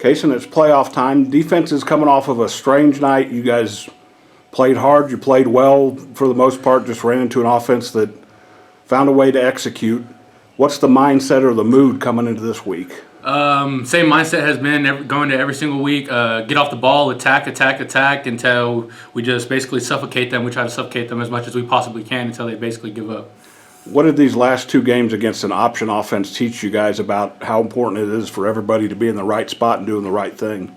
Cayson, it's playoff time. Defense is coming off of a strange night. You guys played hard. You played well for the most part. Just ran into an offense that found a way to execute. What's the mindset or the mood coming into this week? Same mindset has been going to every single week. Get off the ball, attack until we just basically suffocate them. We try to suffocate them as much as we possibly can until they basically give up. What did these last two games against an option offense teach you guys about how important it is for everybody to be in the right spot and doing the right thing?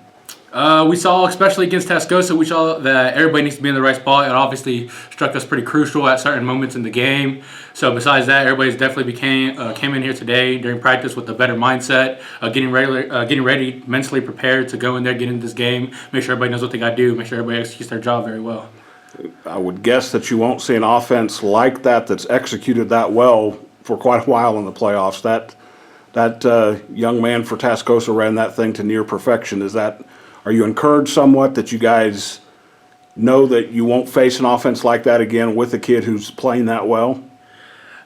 We saw, especially against Tascosa, we saw that everybody needs to be in the right spot. It obviously struck us pretty crucial at certain moments in the game. So besides that, everybody's definitely came in here today during practice with a better mindset, getting ready, mentally prepared to go in there, get into this game, make sure everybody knows what they got to do, make sure everybody executes their job very well. I would guess that you won't see an offense like that that's executed that well for quite a while in the playoffs. That young man for Tascosa ran that thing to near perfection. Are you encouraged somewhat that you guys know that you won't face an offense like that again with a kid who's playing that well?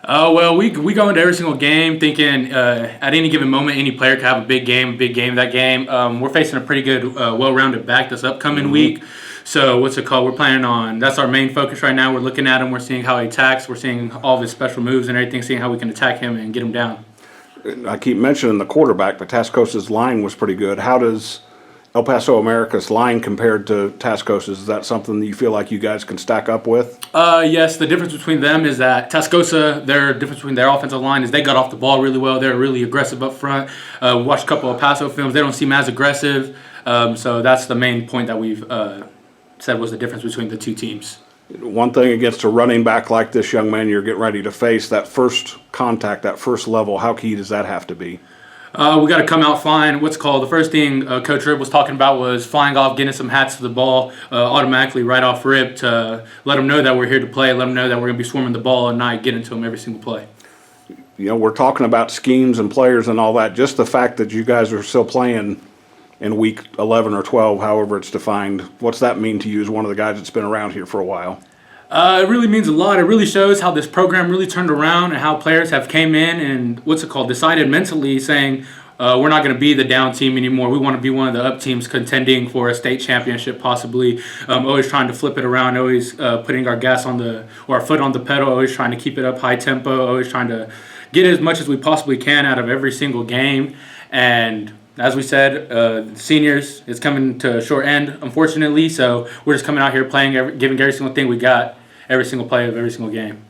Well, we go into every single game thinking at any given moment, any player could have a big game that game. We're facing a pretty good, well-rounded back this upcoming week. So we're planning on, that's our main focus right now. We're looking at him, we're seeing how he attacks, we're seeing all of his special moves and everything, seeing how we can attack him and get him down. I keep mentioning the quarterback, but Tascosa's line was pretty good. How does El Paso America's line compared to Tascosa's? Is that something that you feel like you guys can stack up with? Yes, the difference between them is that Tascosa, their difference between their offensive line is they got off the ball really well. They're really aggressive up front. We watched a couple of Paso films. They don't seem as aggressive. So that's the main point that we've said was the difference between the two teams. One thing against a running back like this young man you're getting ready to face, that first contact, that first level, how key does that have to be? We got to come out flying. The first thing Coach Rip was talking about was flying off, getting some hats to the ball automatically right off rip to let them know that we're here to play, let them know that we're going to be swarming the ball and not getting to them every single play. You know, we're talking about schemes and players and all that. Just the fact that you guys are still playing in week 11 or 12, however it's defined, what's that mean to you as one of the guys that's been around here for a while? It really means a lot. It really shows how this program really turned around and how players have came in and decided mentally saying we're not going to be the down team anymore. We want to be one of the up teams contending for a state championship possibly. Always trying to flip it around, always putting our our foot on the pedal, always trying to keep it up high tempo, always trying to get as much as we possibly can out of every single game. And as we said, seniors, it's coming to a short end, unfortunately. So we're just coming out here playing, giving every single thing we got, every single play of every single game.